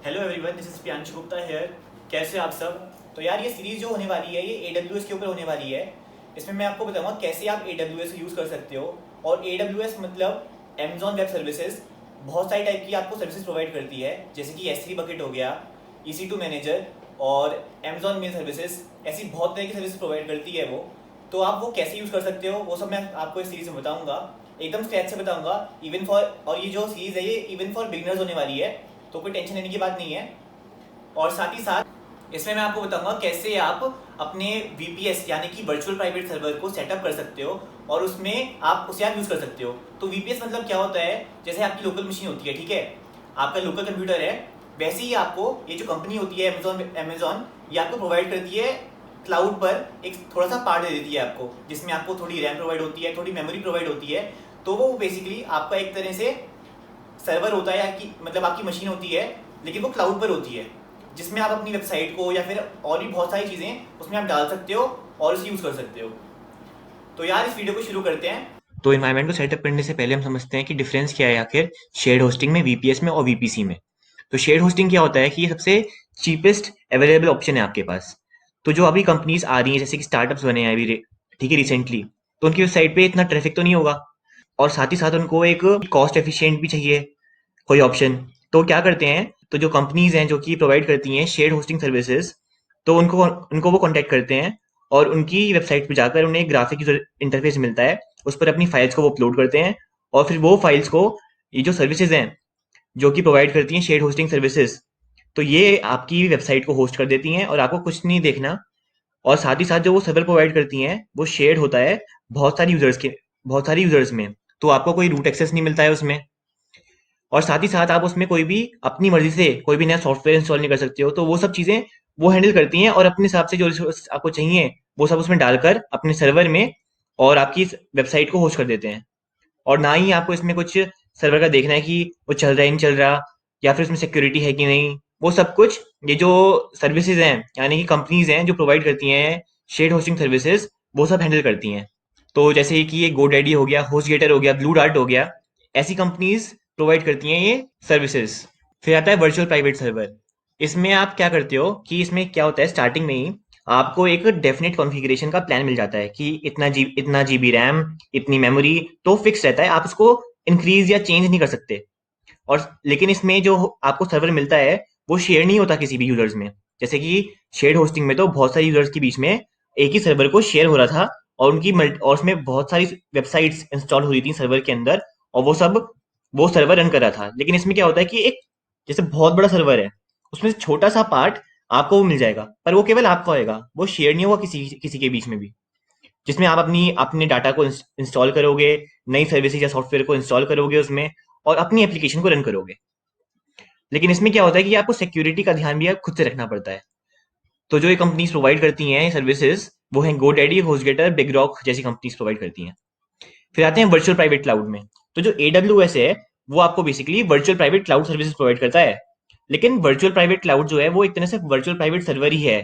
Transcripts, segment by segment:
Hello everyone, this is Priyanshu Gupta here. कैसे हैं आप सब? तो यार, ये सीरीज जो होने वाली है ये AWS के ऊपर होने वाली है। इसमें मैं आपको बताऊंगा कैसे आप AWS यूज़ कर सकते हो। और AWS मतलब Amazon वेब सर्विसेज बहुत सारी टाइप की आपको सर्विसेज प्रोवाइड करती है, जैसे कि S3 बकेट हो गया, EC2 मैनेजर और Amazon मेल सर्विसेज। ऐसी बहुत तरह की सर्विसेज प्रोवाइड करती है वो। तो आप वो कैसे यूज़ कर सकते हो वो सब मैं आपको इस सीरीज में बताऊंगा, एकदम स्क्रैच से बताऊंगा। इवन फॉर, और ये जो सीरीज है ये इवन फॉर बिगनर्स होने वाली है, तो कोई टेंशन लेने की बात नहीं है। और साथ ही साथ इसमें मैं आपको बताऊंगा कैसे आप अपने VPS यानी कि वर्चुअल प्राइवेट सर्वर को सेटअप कर सकते हो और उसमें आप उसे आप यूज़ कर सकते हो। तो VPS मतलब क्या होता है, जैसे आपकी लोकल मशीन होती है, ठीक है, आपका लोकल कंप्यूटर है, वैसे ही आपको ये जो कंपनी होती है अमेजोन, ये आपको प्रोवाइड करती है क्लाउड पर एक थोड़ा सा पार्ट दे देती है आपको, जिसमें आपको थोड़ी रैम प्रोवाइड होती है, थोड़ी मेमोरी प्रोवाइड होती है। तो वो बेसिकली आपका एक तरह से सर्वर होता है, या कि मतलब आपकी मशीन होती है, लेकिन वो क्लाउड पर होती है, जिसमें आप अपनी वेबसाइट को या फिर और भी बहुत सारी चीज़ें उसमें आप डाल सकते हो और उसे यूज़ कर सकते हो। तो यार, इस वीडियो को शुरू करते हैं। तो इन्वायरमेंट को सेटअप करने से पहले हम समझते हैं कि डिफरेंस क्या है आखिर शेयर्ड होस्टिंग में, वीपीएस में और वीपीसी में। तो शेयर्ड होस्टिंग क्या होता है कि ये सबसे चीपेस्ट अवेलेबल ऑप्शन है आपके पास। तो जो अभी कंपनीज आ रही हैं, जैसे कि स्टार्टअप्स बने हैं अभी ठीक है, रिसेंटली, तो उनकी वेबसाइट पे इतना ट्रैफिक तो नहीं होगा, और साथ ही साथ उनको एक कॉस्ट एफिशिएंट भी चाहिए कोई ऑप्शन। तो क्या करते हैं, तो जो कंपनीज हैं जो कि प्रोवाइड करती हैं शेयर्ड होस्टिंग सर्विसेज, तो उनको उनको वो कॉन्टेक्ट करते हैं और उनकी वेबसाइट पे जाकर उन्हें ग्राफिक इंटरफेस मिलता है, उस पर अपनी फाइल्स को वो अपलोड करते हैं। और फिर वो फाइल्स को ये जो सर्विसेज हैं जो कि प्रोवाइड करती हैं शेयर्ड होस्टिंग सर्विसेज, तो ये आपकी वेबसाइट को होस्ट कर देती हैं और आपको कुछ नहीं देखना। और साथ ही साथ जो वो सर्वर प्रोवाइड करती हैं वो शेयर्ड होता है बहुत सारी यूजर्स के बहुत सारी यूजर्स में, तो आपको कोई रूट एक्सेस नहीं मिलता है उसमें। और साथ ही साथ आप उसमें कोई भी अपनी मर्जी से कोई भी नया सॉफ्टवेयर इंस्टॉल नहीं कर सकते हो, तो वो सब चीज़ें वो हैंडल करती हैं और अपने हिसाब से जो रिसोर्स आपको चाहिए वो सब उसमें डालकर अपने सर्वर में और आपकी वेबसाइट को होस्ट कर देते हैं। और ना ही आपको इसमें कुछ सर्वर का देखना है कि वो चल रहा है नहीं चल रहा, या फिर उसमें सिक्योरिटी है कि नहीं। वो सब कुछ ये जो सर्विसेज हैं यानी कि कंपनीज हैं जो प्रोवाइड करती हैं शेयर्ड होस्टिंग सर्विसेज, वो सब हैंडल करती हैं। तो जैसे कि ये गोडैडी हो गया, होस्टगेटर हो गया, ब्लू डार्ट हो गया, ऐसी कंपनीज प्रोवाइड करती हैं ये सर्विसेज। फिर आता है वर्चुअल प्राइवेट सर्वर। इसमें आप क्या करते हो कि इसमें क्या होता है, स्टार्टिंग में ही आपको एक डेफिनेट कॉन्फ़िगरेशन का प्लान मिल जाता है कि इतना जीबी रैम, इतनी मेमोरी, तो फिक्स रहता है, आप उसको इंक्रीज या चेंज नहीं कर सकते। और लेकिन इसमें जो आपको सर्वर मिलता है वो शेयर नहीं होता किसी भी यूजर्स में। जैसे कि शेयर्ड होस्टिंग में तो बहुत सारे यूजर्स के बीच में एक ही सर्वर को शेयर हो रहा था, और और उसमें बहुत सारी वेबसाइट्स इंस्टॉल हुई थी सर्वर के अंदर, और वो सर्वर रन कर रहा था। लेकिन इसमें क्या होता है कि एक जैसे बहुत बड़ा सर्वर है, उसमें से छोटा सा पार्ट आपको वो मिल जाएगा, पर वो केवल आपका होएगा, वो शेयर नहीं होगा किसी किसी के बीच में भी, जिसमें आप अपनी अपने डाटा को इंस्टॉल करोगे, नई सर्विसेज या सॉफ्टवेयर को इंस्टॉल करोगे उसमें, और अपनी एप्लीकेशन को रन करोगे। लेकिन इसमें क्या होता है कि आपको सिक्योरिटी का ध्यान भी आप खुद से रखना पड़ता है। तो जो ये कंपनीज प्रोवाइड करती हैं सर्विसेज, वो हैं गोडैडी, होस्टगेटर, बिगरॉक जैसी कंपनीज प्रोवाइड करती हैं। फिर आते हैं वर्चुअल प्राइवेट क्लाउड में। तो जो AWS है वो आपको basically virtual private cloud services provide करता है। लेकिन वर्चुअल प्राइवेट क्लाउड जो है वो एक तरह से वर्चुअल प्राइवेट सर्वर ही है।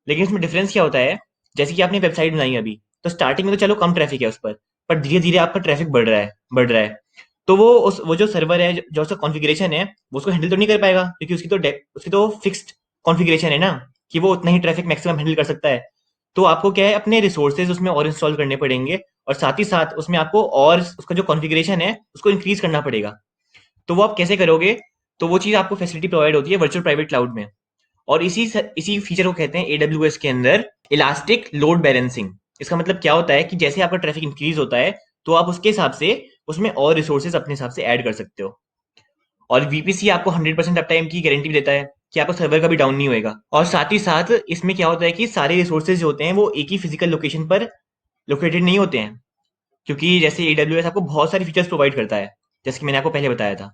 लेकिन इसमें डिफरेंस क्या होता है, जैसे कि आपने वेबसाइट बनाई अभी, तो स्टार्टिंग में तो चलो कम ट्रैफिक है उस पर धीरे धीरे आपका ट्रैफिक बढ़ रहा है। तो वो जो सर्वर है, जो उसका कॉन्फ़िगरेशन है, वो उसको हैंडल तो नहीं कर पाएगा, क्योंकि उसकी तो फिक्स्ड कॉन्फ़िगरेशन है ना, कि वो उतना ही ट्रैफिक मैक्सिमम हैंडल कर सकता है। तो आपको क्या है, अपने रिसोर्सेज उसमें और इंस्टॉल करने पड़ेंगे, और साथ ही साथ उसमें आपको और उसका जो कॉन्फ़िगरेशन है उसको इंक्रीज करना पड़ेगा। तो वो आप कैसे करोगे? तो वो चीज़ आपको फैसिलिटी प्रोवाइड होती है वर्चुअल प्राइवेट क्लाउड में। और इसी फीचर को कहते हैं AWS के अंदर इलास्टिक लोड बैलेंसिंग। इसका मतलब क्या होता है कि जैसे आपका ट्रैफिक इंक्रीज होता है, तो आप उसके हिसाब से उसमें और रिसोर्सेज अपने हिसाब से ऐड कर सकते हो। और VPC आपको 100% अप टाइम की गारंटी भी देता है कि आपका सर्वर कभी डाउन नहीं होएगा। और साथ ही साथ इसमें क्या होता है कि सारे रिसोर्सेज जो होते हैं वो एक ही फिजिकल लोकेशन पर लोकेटेड नहीं होते हैं, क्योंकि जैसे AWS आपको बहुत सारी फीचर्स प्रोवाइड करता है, जैसे कि मैंने आपको पहले बताया था।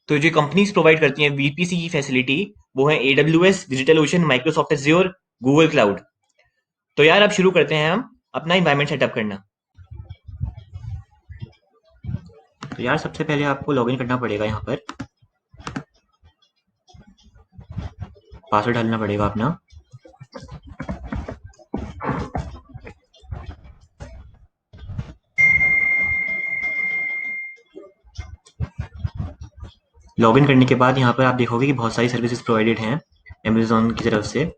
तो जो कंपनीज प्रोवाइड करती हैं VPC की फैसिलिटी, वो है AWS, digital ocean, Microsoft azure, Google cloud. तो यार अब शुरू करते हैं हम अपना इन्वायरमेंट सेटअप करना। तो यार सबसे पहले आपको लॉगिन करना पड़ेगा, यहाँ पर पासवर्ड डालना पड़ेगा अपना। लॉगिन करने के बाद यहाँ पर आप देखोगे कि बहुत सारी सर्विसेज प्रोवाइडेड हैं अमेजोन की तरफ से।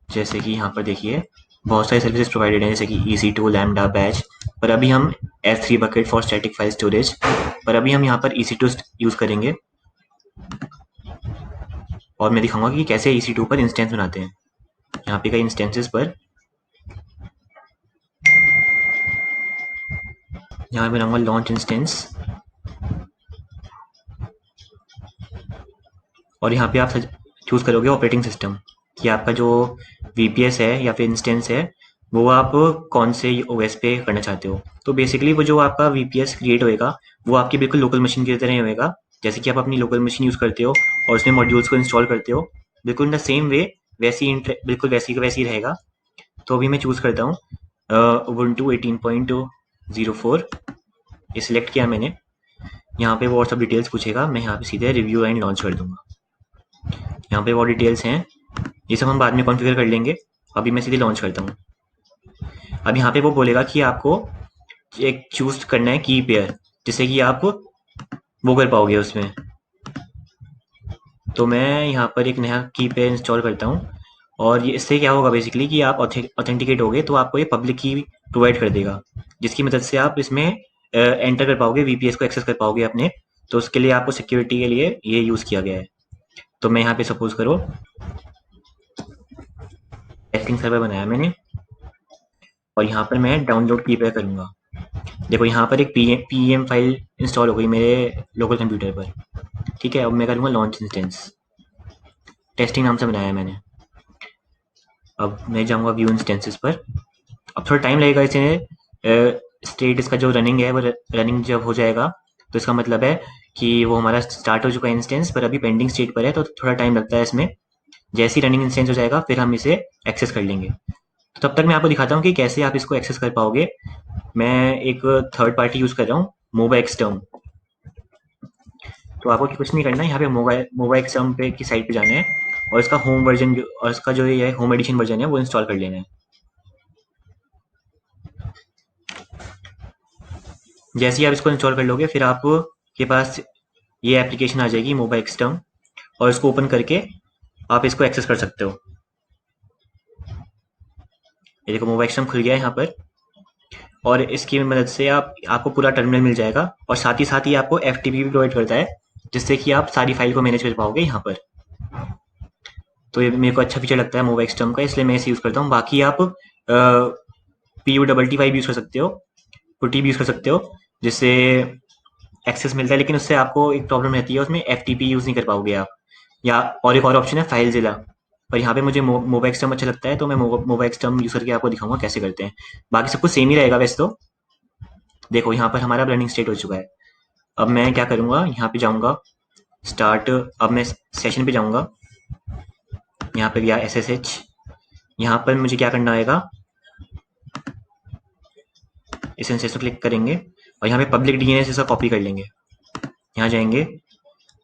जैसे कि यहाँ पर देखिए बहुत सारी सर्विसेज प्रोवाइडेड हैं, जैसे कि EC2, लैम्डा, बैच। पर अभी हम S3 bucket for static file storage, पर अभी हम यहाँ पर EC2 यूज़ करेंगे। और मैं दिखाऊंगा कि कैसे EC2 पर इंस्टेंस बनाते हैं। यहाँ पे कई इंस्टेंसेस पर यहाँ पे बनाऊंगा लॉन्च इंस्टेंस, और यहाँ पे आप चूज़ करोगे ऑपरेटिंग सिस्टम कि आपका जो VPS है या फिर इंस्टेंस है वो आप कौन से OS पे करना चाहते हो। तो बेसिकली वो जो आपका VPS क्रिएट होएगा वो आपकी बिल्कुल लोकल मशीन की तरह ही होएगा, जैसे कि आप अपनी लोकल मशीन यूज़ करते हो और उसमें मॉड्यूल्स को इंस्टॉल करते हो, बिल्कुल इन द सेम वे बिल्कुल वैसी का वैसी रहेगा। तो अभी मैं चूज़ करता हूँ Ubuntu 18.04, ये सिलेक्ट किया मैंने। यहाँ पे वो और सब डिटेल्स पूछेगा, मैं यहाँ पे सीधे रिव्यू एंड लॉन्च कर दूंगा। यहाँ पे वो डिटेल्स हैं, ये सब हम बाद में कॉन्फ़िगर कर लेंगे। अभी मैं सीधे लॉन्च करता हूँ। अब यहाँ पे वो बोलेगा कि आपको एक चूज करना है की पेयर, जिससे कि आप वो कर पाओगे उसमें। तो मैं यहाँ पर एक नया की पेयर इंस्टॉल करता हूँ, और ये इससे क्या होगा बेसिकली कि आप ऑथेंटिकेट होगे तो आपको ये पब्लिक की प्रोवाइड कर देगा, जिसकी मदद से आप इसमें एंटर कर पाओगे, VPS को एक्सेस कर पाओगे अपने। तो उसके लिए आपको सिक्योरिटी के लिए ये यूज़ किया गया है। तो मैं यहाँ पे सपोज करो टेस्टिंग सर्वर बनाया मैंने, और यहाँ पर मैं डाउनलोड की पेयर करूँगा। देखो यहाँ पर एक PEM फाइल इंस्टॉल हो गई मेरे लोकल कंप्यूटर पर। ठीक है, अब मैं करूँगा लॉन्च इंस्टेंस, टेस्टिंग नाम से बनाया है मैंने। अब मैं जाऊँगा व्यू इंस्टेंसेस पर। अब थोड़ा टाइम लगेगा इसे, स्टेट इसका जो रनिंग है वो रनिंग जब हो जाएगा तो इसका मतलब है कि वो हमारा स्टार्ट हो चुका है इंस्टेंस, पर अभी पेंडिंग स्टेट पर है, तो थोड़ा टाइम लगता है इसमें। जैसे ही रनिंग इंस्टेंस हो जाएगा फिर हम इसे एक्सेस कर लेंगे। तो तब तक मैं आपको दिखाता हूँ कि कैसे आप इसको एक्सेस कर पाओगे। मैं एक थर्ड पार्टी यूज़ कर रहा हूँ, मोबाइक्सटर्म। तो आपको कुछ नहीं करना है, यहाँ पे मोबाइक्सटर्म पे की साइट पे जाना है, और इसका होम वर्जन और इसका जो ये होम एडिशन वर्जन है वो इंस्टॉल कर लेना है। जैसे ही आप इसको इंस्टॉल कर लोगे फिर आपके पास ये एप्लीकेशन आ जाएगी मोबाइक्सटर्म, और इसको ओपन करके आप इसको एक्सेस कर सकते हो। ये देखो मोबाइक्सटर्म खुल गया है यहाँ पर, और इसकी मदद से आपको पूरा टर्मिनल मिल जाएगा, और साथ ही आपको FTP भी प्रोवाइड करता है, जिससे कि आप सारी फाइल को मैनेज कर पाओगे यहाँ पर। तो ये मेरे को अच्छा फीचर लगता है मोबाइक्सटर्म का, इसलिए मैं इसे यूज़ करता हूँ। बाकी आप PUTT5 भी यूज़ कर सकते हो, पुट्टी भी यूज़ कर सकते हो, जिससे एक्सेस मिलता है, लेकिन उससे आपको एक प्रॉब्लम रहती है, उसमें FTP यूज़ नहीं कर पाओगे आप। या और एक और ऑप्शन है फाइलज़िला, पर यहाँ पे मुझे मोबाइक्सटर्म अच्छा लगता है, तो मैं मोबाइक्सटर्म यूज़ करके आपको दिखाऊंगा कैसे करते हैं। बाकी सब कुछ सेम ही रहेगा वैसे तो। देखो यहाँ पर हमारा रनिंग स्टेट हो चुका है। अब मैं क्या करूँगा, यहाँ पे जाऊँगा स्टार्ट, अब मैं सेशन पे जाऊँगा, यहाँ पे गया SSH। यहाँ पर मुझे क्या करना होगा, इस इंस्टेंस को क्लिक करेंगे, और यहाँ पे पब्लिक DNS इसका कॉपी कर लेंगे। यहाँ जाएंगे,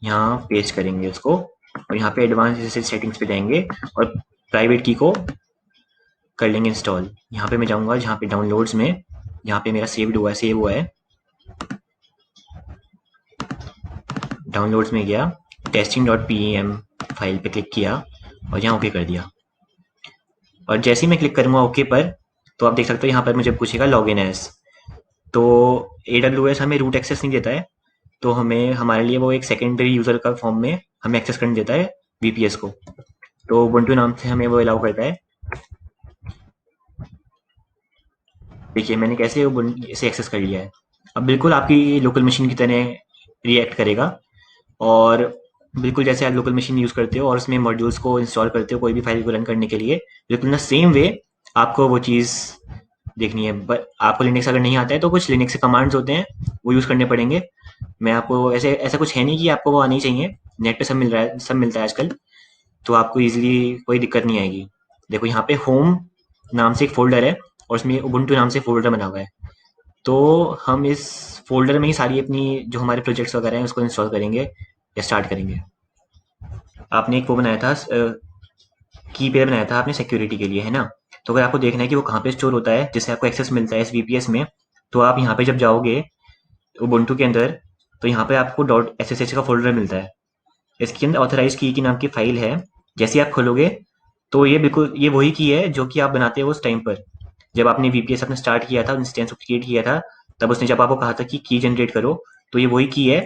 यहाँ पेस्ट करेंगे उसको, और यहाँ पे एडवांस SSH सेटिंग्स पे जाएंगे, और प्राइवेट की को कर लेंगे इंस्टॉल। यहाँ पे मैं जाऊँगा जहाँ पे डाउनलोड्स में, यहाँ पे मेरा सेव हुआ है, डाउनलोड्स में गया, testing.pem फाइल पे क्लिक किया, और यहाँ ओके कर दिया। और जैसे ही मैं क्लिक करूँगा ओके पर, तो आप देख सकते हो यहाँ पर मुझे पूछेगा लॉगिन एज। तो AWS हमें रूट एक्सेस नहीं देता है, तो हमारे लिए वो एक सेकेंडरी यूज़र का फॉर्म में हमें एक्सेस करने देता है VPS को। तो Ubuntu नाम से हमें वो अलाउ करता है। देखिए मैंने कैसे इसे एक्सेस कर लिया है। अब बिल्कुल आपकी लोकल मशीन की तरह रिएक्ट करेगा, और बिल्कुल जैसे आप लोकल मशीन यूज़ करते हो और उसमें मॉड्यूल्स को इंस्टॉल करते हो कोई भी फाइल को रन करने के लिए, बिल्कुल ना सेम वे आपको वो चीज़ देखनी है। बट आपको लिनक्स अगर नहीं आता है तो कुछ लिनक्स के कमांड्स होते हैं वो यूज़ करने पड़ेंगे। मैं आपको ऐसा कुछ है नहीं कि आपको वो आनी चाहिए, नेट पे सब मिल रहा है, सब मिलता है आजकल, तो आपको ईजिली कोई दिक्कत नहीं आएगी। देखो यहाँ पे होम नाम से एक फ़ोल्डर है, और उसमें उबुंटू नाम से फ़ोल्डर बना हुआ है। तो हम इस फ़ोल्डर में ही सारी अपनी जो हमारे प्रोजेक्ट्स वगैरह हैं उसको इंस्टॉल करेंगे या स्टार्ट करेंगे। आपने एक वो बनाया था, की पेयर बनाया था आपने सिक्योरिटी के लिए, है ना? तो अगर आपको देखना है कि वो कहाँ पे स्टोर होता है, जिससे आपको एक्सेस मिलता है इस VPS में, तो आप यहाँ पे जब जाओगे उबुंटू के अंदर, तो यहाँ पे आपको .ssh का फ़ोल्डर मिलता है। इसके अंदर ऑथराइज की नाम की फाइल है। जैसे आप खोलोगे तो ये बिल्कुल ये वही की है जो कि आप बनाते हो उस टाइम पर, जब आपने वीपीएस अपने स्टार्ट किया था, इंस्टेंस क्रिएट किया था, तब उसने जब आपको कहा था कि की जनरेट करो, तो ये वही की है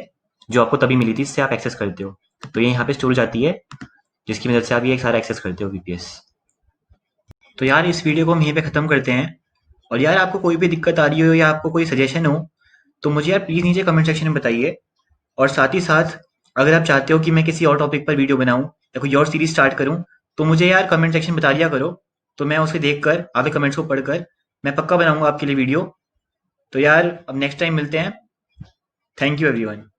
जो आपको तभी मिली थी, इससे आप एक्सेस करते हो। तो ये यहाँ पे स्टोर हो जाती है, जिसकी मदद से आप ये सारा एक्सेस करते हो वीपीएस। तो यार इस वीडियो को हम यहीं पे ख़त्म करते हैं। और यार आपको कोई भी दिक्कत आ रही हो या आपको कोई सजेशन हो तो मुझे यार प्लीज़ नीचे कमेंट सेक्शन में बताइए। और साथ ही साथ अगर आप चाहते हो कि मैं किसी और टॉपिक पर वीडियो बनाऊं या कोई और सीरीज स्टार्ट करूं तो मुझे यार कमेंट सेक्शन में बता दिया करो। तो मैं उसे देखकर आपके कमेंट्स को पढ़कर मैं पक्का बनाऊंगा आपके लिए वीडियो। तो यार अब नेक्स्ट टाइम मिलते हैं। Thank you everyone.